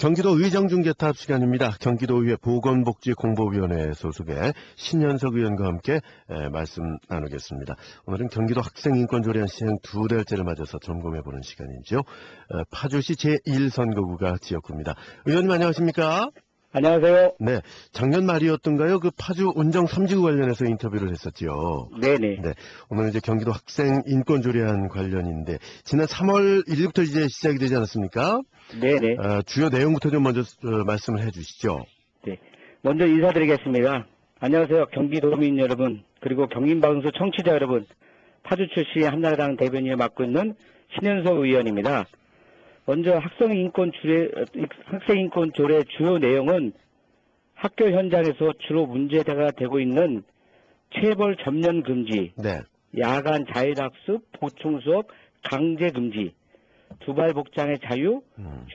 경기도 의정중개탑 시간입니다. 경기도의회 보건복지공보위원회 소속의 신현석 의원과 함께 말씀 나누겠습니다. 오늘은 경기도 학생인권조례안 시행 2달째를 맞아서 점검해보는 시간이죠. 파주시 제1선거구가 지역구입니다. 의원님 안녕하십니까? 안녕하세요. 네, 작년 말이었던가요? 그 파주 운정 3지구 관련해서 인터뷰를 했었죠. 네네. 네, 오늘 이제 경기도 학생인권조례안 관련인데 지난 3월 1일부터 이제 시작이 되지 않았습니까? 네네. 주요 내용부터 좀 먼저 말씀을 해주시죠. 네. 먼저 인사드리겠습니다. 안녕하세요. 경기도민 여러분, 그리고 경인방송 청취자 여러분, 파주 출시 한나라당 대변인을 맡고 있는 신현석 의원입니다. 먼저 학생인권 조례 주요 내용은 학교 현장에서 주로 문제가 되고 있는 체벌 전면 금지, 네. 야간 자율학습, 보충수업, 강제 금지, 두발 복장의 자유,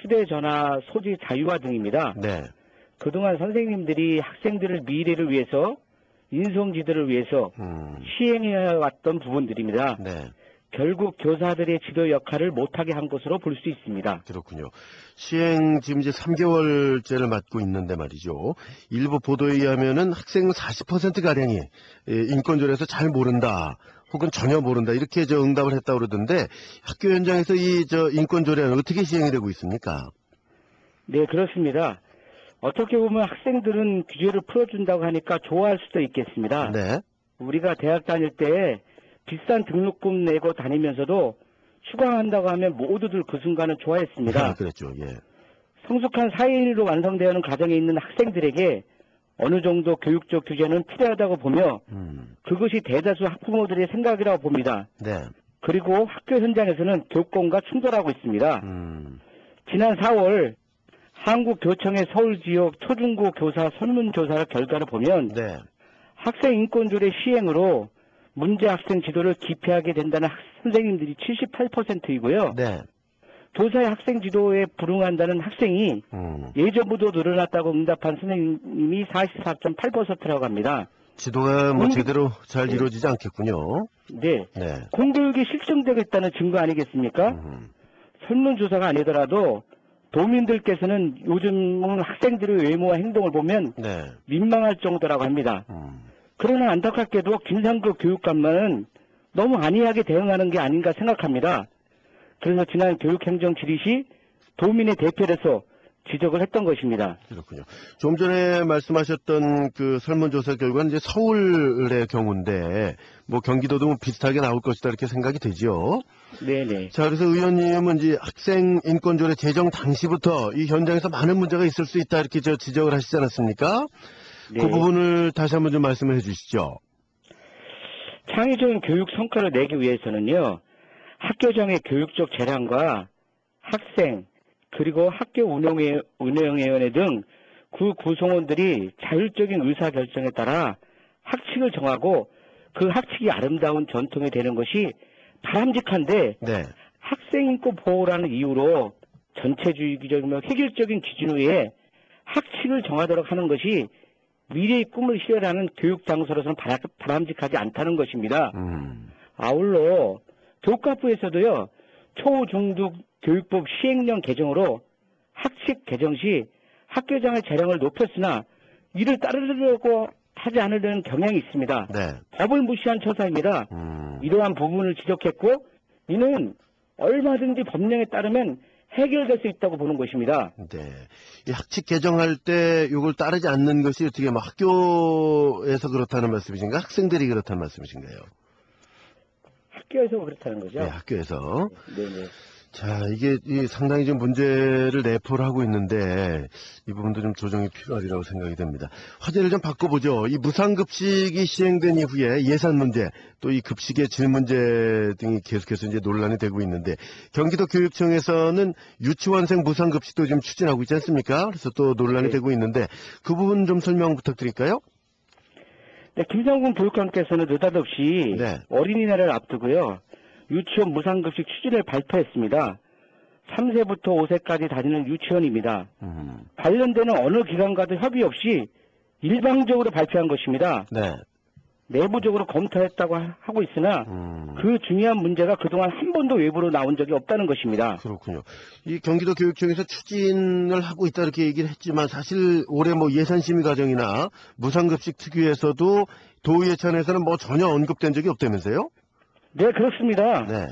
휴대전화 소지 자유화 등입니다. 네. 그동안 선생님들이 학생들의 미래를 위해서, 인성지도를 위해서 시행해왔던 부분들입니다. 네. 결국 교사들의 지도 역할을 못하게 한 것으로 볼 수 있습니다. 그렇군요. 시행 지금 이제 3개월째를 맞고 있는데 말이죠. 일부 보도에 의하면은 학생 40%가량이 인권조례에서 잘 모른다. 혹은 전혀 모른다. 이렇게 응답을 했다고 그러던데 학교 현장에서 인권조례는 어떻게 시행이 되고 있습니까? 네, 그렇습니다. 어떻게 보면 학생들은 규제를 풀어준다고 하니까 좋아할 수도 있겠습니다. 네. 우리가 대학 다닐 때 비싼 등록금 내고 다니면서도 휴강한다고 하면 모두들 그 순간은 좋아했습니다. 그렇죠. 예. 성숙한 사회인으로 완성되어가는 과정에 있는 학생들에게 어느 정도 교육적 규제는 필요하다고 보며 그것이 대다수 학부모들의 생각이라고 봅니다. 네. 그리고 학교 현장에서는 교권과 충돌하고 있습니다. 지난 4월 한국교청의 서울지역 초중고 교사 설문조사 결과를 보면 네. 학생인권조례 시행으로 문제 학생 지도를 기피하게 된다는 선생님들이 78%이고요. 네. 교사의 학생 지도에 불응한다는 학생이 예전보다 늘어났다고 응답한 선생님이 44.8%라고 합니다. 지도가 제대로 잘 이루어지지 않겠군요. 네. 네. 공교육이 실종되겠다는 증거 아니겠습니까? 설문조사가 아니더라도 도민들께서는 요즘 학생들의 외모와 행동을 보면 네. 민망할 정도라고 합니다. 그러나 안타깝게도 김상국 교육감만은 너무 안이하게 대응하는 게 아닌가 생각합니다. 그래서 지난 교육행정 질의 시 도민의 대표로서 지적을 했던 것입니다. 그렇군요. 좀 전에 말씀하셨던 그 설문조사 결과는 이제 서울의 경우인데, 뭐 경기도도 뭐 비슷하게 나올 것이다 이렇게 생각이 되죠. 네네. 자, 그래서 의원님은 이제 학생인권조례 제정 당시부터 이 현장에서 많은 문제가 있을 수 있다 이렇게 지적을 하시지 않았습니까? 네. 그 부분을 다시 한번 좀 말씀을 해주시죠. 창의적인 교육 성과를 내기 위해서는요, 학교장의 교육적 재량과 학생, 그리고 학교 운영위원회 등 그 구성원들이 자율적인 의사결정에 따라 학칙을 정하고 그 학칙이 아름다운 전통이 되는 것이 바람직한데, 네. 학생인권 보호라는 이유로 전체주의적이며 획일적인 기준 외에 학칙을 정하도록 하는 것이 미래의 꿈을 실현하는 교육 장소로서는 바람직하지 않다는 것입니다. 아울러 교육과부에서도요, 초중등 교육법 시행령 개정으로 학칙 개정 시 학교장의 재량을 높였으나 이를 따르려고 하지 않으려는 경향이 있습니다. 네. 법을 무시한 처사입니다. 이러한 부분을 지적했고 이는 얼마든지 법령에 따르면 해결될 수 있다고 보는 것입니다. 네. 이 학칙 개정할 때 이걸 따르지 않는 것이 어떻게 뭐 학교에서 그렇다는 말씀이신가? 학생들이 그렇다는 말씀이신가요? 학교에서 그렇다는 거죠. 네, 학교에서. 네네. 자, 이게 상당히 좀 문제를 내포를 하고 있는데 이 부분도 좀 조정이 필요하리라고 생각이 됩니다. 화제를 좀 바꿔보죠. 이 무상급식이 시행된 이후에 예산 문제, 또 이 급식의 질 문제 등이 계속해서 이제 논란이 되고 있는데 경기도 교육청에서는 유치원생 무상급식도 지금 추진하고 있지 않습니까? 그래서 또 논란이 네. 되고 있는데 그 부분 좀 설명 부탁드릴까요? 네, 김상군 교육감께서는 느닷없이 네. 어린이날을 앞두고요, 유치원 무상급식 추진을 발표했습니다. 3세부터 5세까지 다니는 유치원입니다. 관련되는 어느 기관과도 협의 없이 일방적으로 발표한 것입니다. 네. 내부적으로 검토했다고 하고 있으나 그 중요한 문제가 그동안 한 번도 외부로 나온 적이 없다는 것입니다. 그렇군요. 이 경기도 교육청에서 추진을 하고 있다 이렇게 얘기를 했지만 사실 올해 뭐 예산심의 과정이나 무상급식 특위에서도 도의예찬에서는 뭐 전혀 언급된 적이 없다면서요? 네, 그렇습니다. 네.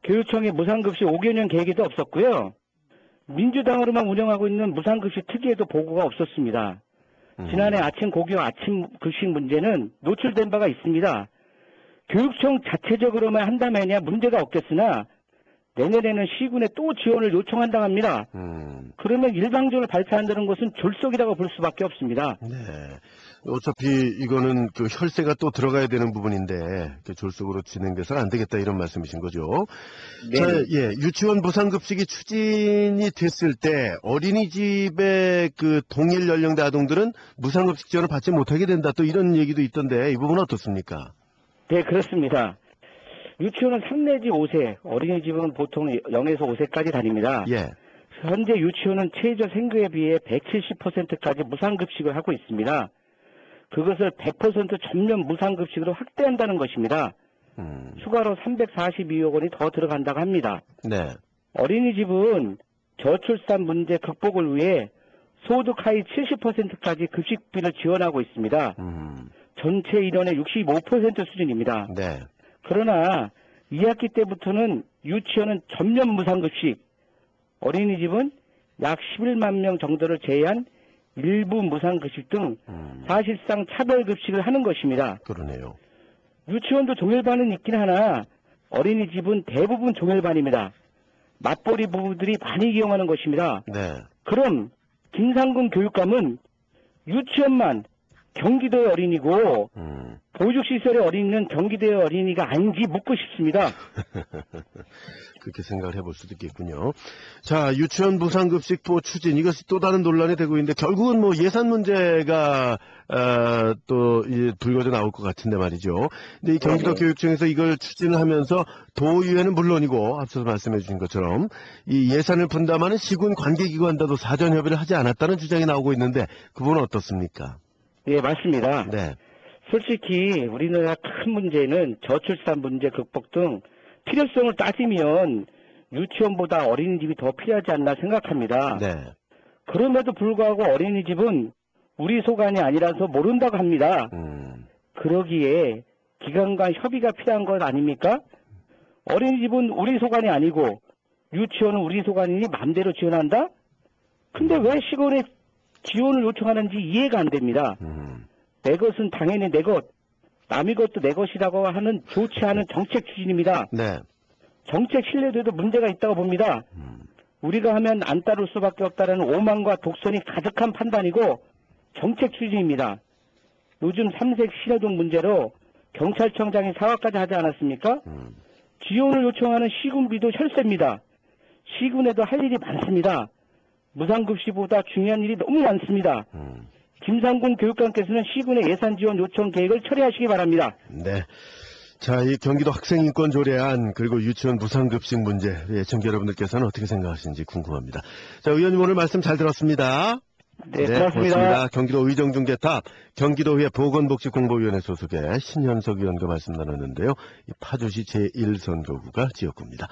교육청의 무상급식 5개년 계획에도 없었고요. 민주당으로만 운영하고 있는 무상급식 특위에도 보고가 없었습니다. 지난해 아침 고교 아침 급식 문제는 노출된 바가 있습니다. 교육청 자체적으로만 한다면야 문제가 없겠으나 내년에는 시군에 또 지원을 요청한다고 합니다. 그러면 일방적으로 발표한다는 것은 졸속이라고 볼 수밖에 없습니다. 네. 어차피 이거는 그 혈세가 또 들어가야 되는 부분인데 그 졸속으로 진행돼서는 안 되겠다 이런 말씀이신 거죠. 네. 자, 예, 유치원 무상급식이 추진이 됐을 때 어린이집의 그 동일 연령대 아동들은 무상급식 지원을 받지 못하게 된다 또 이런 얘기도 있던데 이 부분은 어떻습니까? 네, 그렇습니다. 유치원은 3 내지 5세, 어린이집은 보통 0에서 5세까지 다닙니다. 예. 현재 유치원은 최저 생교에 비해 170%까지 무상급식을 하고 있습니다. 그것을 100% 전면 무상급식으로 확대한다는 것입니다. 추가로 342억 원이 더 들어간다고 합니다. 네. 어린이집은 저출산 문제 극복을 위해 소득 하위 70%까지 급식비를 지원하고 있습니다. 전체 인원의 65% 수준입니다. 네. 그러나 2학기 때부터는 유치원은 전면 무상급식, 어린이집은 약 11만 명 정도를 제외한 일부 무상급식 등 사실상 차별급식을 하는 것입니다. 그러네요. 유치원도 종일반은 있긴 하나 어린이집은 대부분 종일반입니다. 맞벌이 부부들이 많이 이용하는 것입니다. 네. 그럼 김상근 교육감은 유치원만 경기도의 어린이고 보육시설의 어린이는 경기도의 어린이가 아닌지 묻고 싶습니다. 그렇게 생각을 해볼 수도 있겠군요. 자, 유치원 무상급식부 추진 이것이 또 다른 논란이 되고 있는데 결국은 뭐 예산 문제가 또 불거져 나올 것 같은데 말이죠. 근데 이 경기도 교육청에서 이걸 추진을 하면서 도의회는 물론이고 앞서서 말씀해 주신 것처럼 이 예산을 분담하는 시군 관계기관과도 사전 협의를 하지 않았다는 주장이 나오고 있는데 그 부분은 어떻습니까? 예, 맞습니다. 네. 솔직히 우리나라 큰 문제는 저출산 문제 극복 등 필요성을 따지면 유치원보다 어린이집이 더 필요하지 않나 생각합니다. 네. 그럼에도 불구하고 어린이집은 우리 소관이 아니라서 모른다고 합니다. 그러기에 기관 간 협의가 필요한 것 아닙니까? 어린이집은 우리 소관이 아니고 유치원은 우리 소관이니 마음대로 지원한다? 근데 왜 시군에 지원을 요청하는지 이해가 안 됩니다. 내 것은 당연히 내 것, 남의 것도 내 것이라고 하는 좋지 않은 정책 추진입니다. 네. 정책 신뢰도에도 문제가 있다고 봅니다. 우리가 하면 안 따를 수밖에 없다는 오만과 독선이 가득한 판단이고 정책 추진입니다. 요즘 삼색 신호등 문제로 경찰청장이 사과까지 하지 않았습니까? 지원을 요청하는 시군비도 혈세입니다. 시군에도 할 일이 많습니다. 무상급식보다 중요한 일이 너무 많습니다. 김상군 교육감께서는 시군의 예산 지원 요청 계획을 처리하시기 바랍니다. 네. 자, 이 경기도 학생인권 조례안 그리고 유치원 무상급식 문제 예청자 여러분들께서는 어떻게 생각하시는지 궁금합니다. 자, 의원님 오늘 말씀 잘 들었습니다. 네, 고맙습니다. 경기도 의정중개탑 경기도의회 보건복지공보위원회 소속의 신현석 의원과 말씀 나눴는데요. 이 파주시 제1선거구가 지역구입니다.